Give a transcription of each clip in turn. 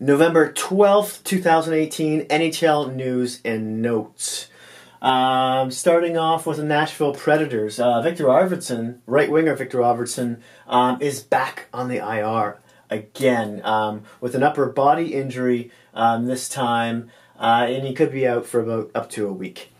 November 12th, 2018, NHL news and notes. Starting off with the Nashville Predators. Victor Arvidsson, right winger Victor Arvidsson, is back on the IR again with an upper body injury this time, and he could be out for about up to a week.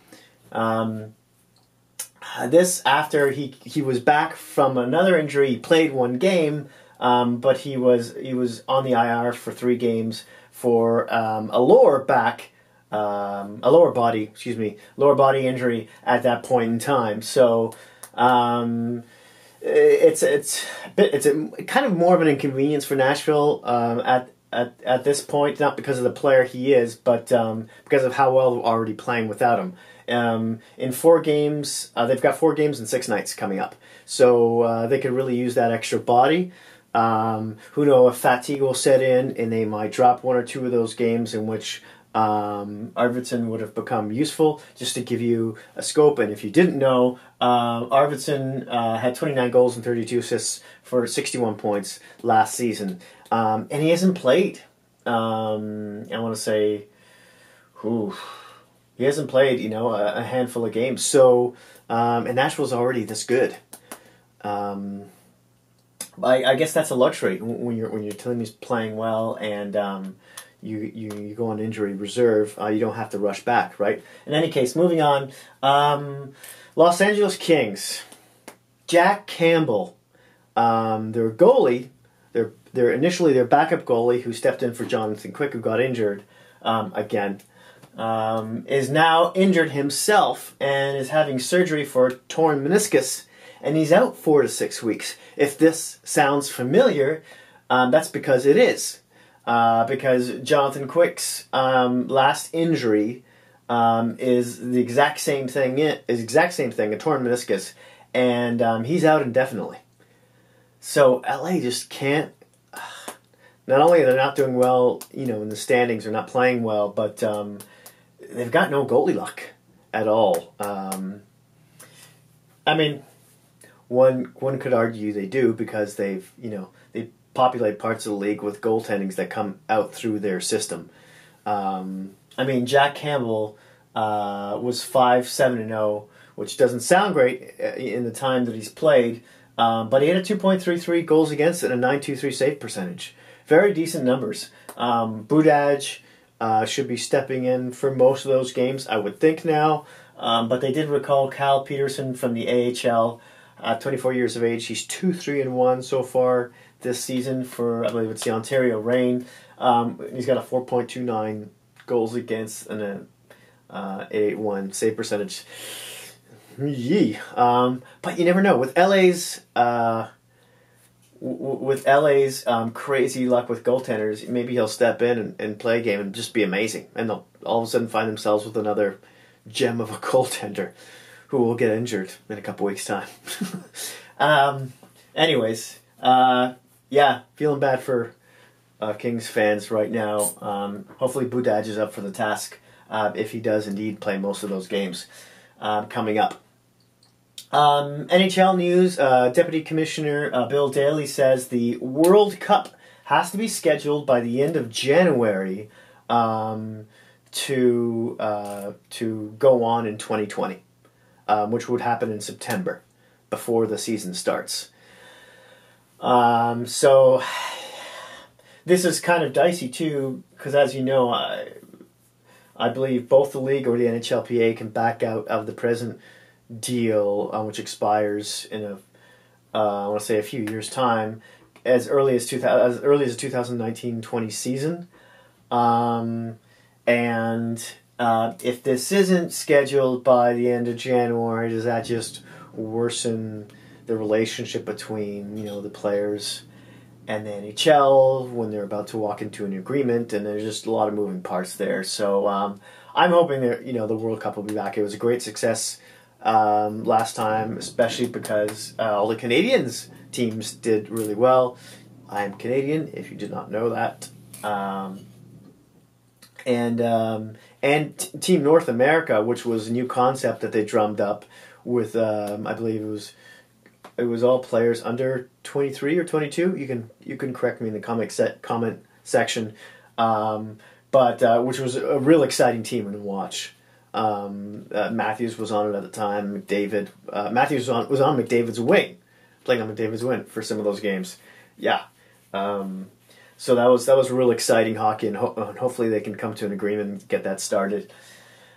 This after he was back from another injury. He played one game, but he was on the IR for 3 games for a lower body injury at that point in time. So it's kind of more of an inconvenience for Nashville at this point, not because of the player he is, but because of how well they're already playing without him. In 4 games, they've got 4 games and 6 nights coming up, so they could really use that extra body. Who knows if fatigue will set in, and they might drop 1 or 2 of those games in which Arvidsson would have become useful. Just to give you a scope, and if you didn't know, Arvidsson had 29 goals and 32 assists for 61 points last season, and he hasn't played. I want to say, he hasn't played, a handful of games. So, and Nashville's already this good. I guess that's a luxury when your team is playing well and you go on injury reserve. You don't have to rush back, right? In any case, moving on. Los Angeles Kings, Jack Campbell, their goalie, initially their backup goalie who stepped in for Jonathan Quick, who got injured again. Is now injured himself and is having surgery for a torn meniscus, and he's out 4 to 6 weeks. If this sounds familiar, that's because it is. Because Jonathan Quick's last injury is the exact same thing. A torn meniscus, and he's out indefinitely. So LA just can't. Not only are they not doing well, in the standings, they're not playing well, but they've got no goalie luck at all. I mean, one could argue they do, because they populate parts of the league with goaltendings that come out through their system. Jack Campbell was 5-7-0, which doesn't sound great in the time that he's played, but he had a 2.33 goals against and a 9.23 save percentage. Very decent numbers. Budaj should be stepping in for most of those games, I would think now. But they did recall Cal Peterson from the AHL, 24 years of age. He's 2-3-1 so far this season for, I believe it's the Ontario Reign. He's got a 4.29 goals against and a 8.81 save percentage. Yee. But you never know. With LA's crazy luck with goaltenders, maybe he'll step in and play a game and just be amazing. And they'll all of a sudden find themselves with another gem of a goaltender who will get injured in a couple weeks' time. Anyways, feeling bad for Kings fans right now. Hopefully Budaj is up for the task if he does indeed play most of those games coming up. NHL news, Deputy Commissioner Bill Daly says the World Cup has to be scheduled by the end of January to go on in 2020, which would happen in September before the season starts. So this is kind of dicey too, because as you know, I believe both the league or the NHLPA can back out of the present deal, which expires in I want to say a few years' time, as early as the 2019-20 season. And if this isn't scheduled by the end of January, does that just worsen the relationship between the players and the NHL when they're about to walk into an agreement? And there's just a lot of moving parts there. So I'm hoping that the World Cup will be back. It was a great success last time, especially because all the Canadians teams did really well. I am Canadian, if you did not know that. And Team North America, which was a new concept that they drummed up with, I believe it was all players under 23 or 22. You can correct me in the comment section. but which was a real exciting team to watch. Matthews was on it at the time. Matthews was on McDavid's wing, playing on McDavid's wing for some of those games. Yeah. So that was real exciting hockey, and hopefully they can come to an agreement and get that started.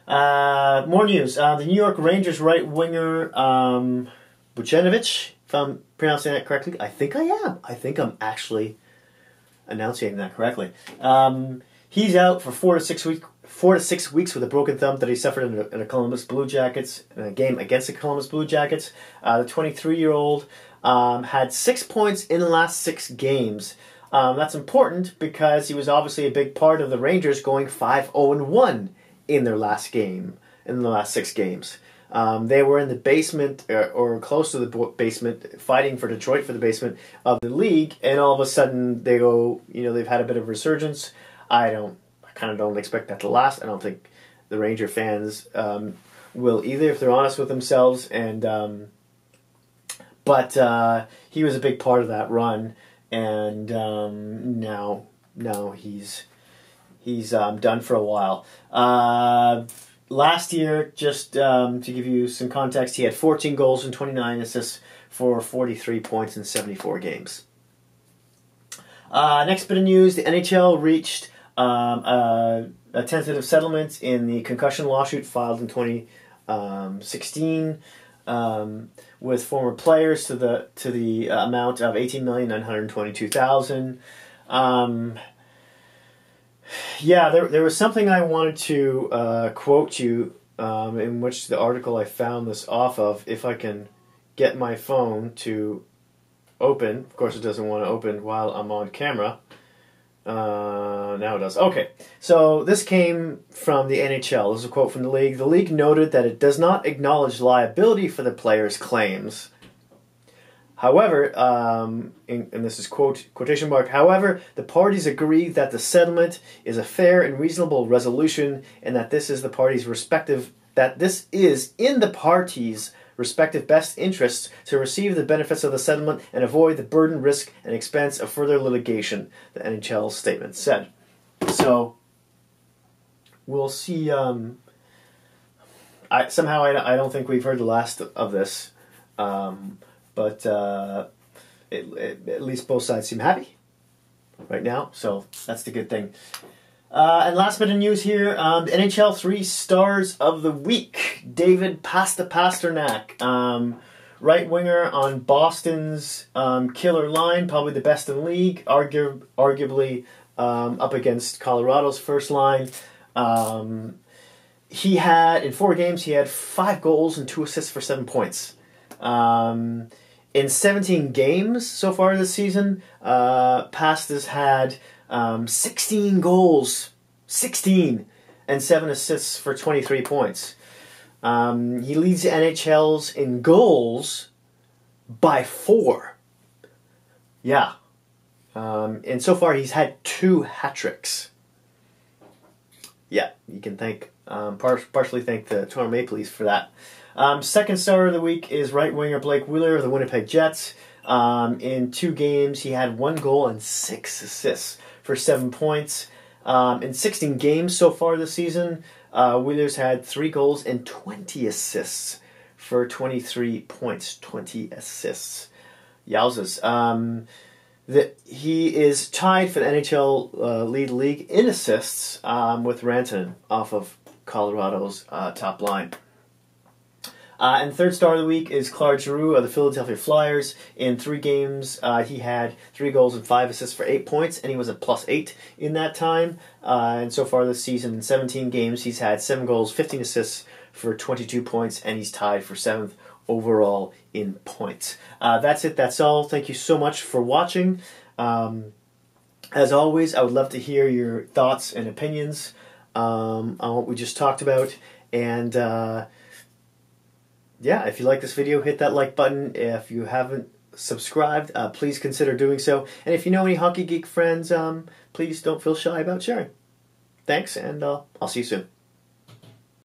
More news. The New York Rangers right winger Bucinovic, if I'm pronouncing that correctly. I think I am. I think I'm actually announcing that correctly. He's out for 4 to 6 weeks. 4 to 6 weeks with a broken thumb that he suffered in a Columbus Blue Jackets in a game against the Columbus Blue Jackets. The 23-year-old had 6 points in the last 6 games. That's important because he was obviously a big part of the Rangers going 5-0-1 in their last game, in the last 6 games. They were in the basement or close to the basement, fighting for Detroit for the basement of the league, and all of a sudden they go, they've had a bit of resurgence. I kind of don't expect that to last. I don't think the Ranger fans will either, if they're honest with themselves. And but he was a big part of that run, and now he's done for a while. Last year, just to give you some context, he had 14 goals and 29 assists for 43 points in 74 games. Next bit of news: the NHL reached a tentative settlement in the concussion lawsuit filed in 2016 with former players to the amount of $18,922,000. Yeah, there was something I wanted to quote you in which the article I found this off of. If I can get my phone to open. Of course, it doesn't want to open while I'm on camera. Now it does. Okay, so this came from the NHL. This is a quote from the league. The league noted that it does not acknowledge liability for the players' claims. However, and this is quotation mark, however, the parties agree that the settlement is a fair and reasonable resolution, and that this is in the parties' respective best interests to receive the benefits of the settlement and avoid the burden, risk, and expense of further litigation, the NHL statement said. So, we'll see. I don't think we've heard the last of this, but at least both sides seem happy right now, so that's the good thing. And last bit of news here, the NHL 3 Stars of the Week. David Pasternak, right winger on Boston's killer line, probably the best in the league, arguably up against Colorado's first line. He had, in 4 games, he had 5 goals and 2 assists for 7 points. In 17 games so far this season, Pastas had 16 goals, 16, and 7 assists for 23 points. He leads the NHL's in goals by 4. Yeah. And so far he's had 2 hat-tricks. Yeah, you can partially thank the Toronto Maple Leafs for that. Second star of the week is right winger Blake Wheeler of the Winnipeg Jets. In 2 games, he had 1 goal and 6 assists for 7 points. In 16 games so far this season, Wheeler's had 3 goals and 20 assists for 23 points. 20 assists. Yowzas. He is tied for the NHL league in assists with Rantanen off of Colorado's top line. And third star of the week is Claude Giroux of the Philadelphia Flyers. In 3 games, he had 3 goals and 5 assists for 8 points, and he was a +8 in that time. And so far this season, in 17 games, he's had 7 goals, 15 assists for 22 points, and he's tied for 7th overall in points. That's it. That's all. Thank you so much for watching. As always, I would love to hear your thoughts and opinions on what we just talked about. And yeah, if you like this video, hit that like button. If you haven't subscribed, please consider doing so. And if you know any hockey geek friends, please don't feel shy about sharing. Thanks, and I'll see you soon.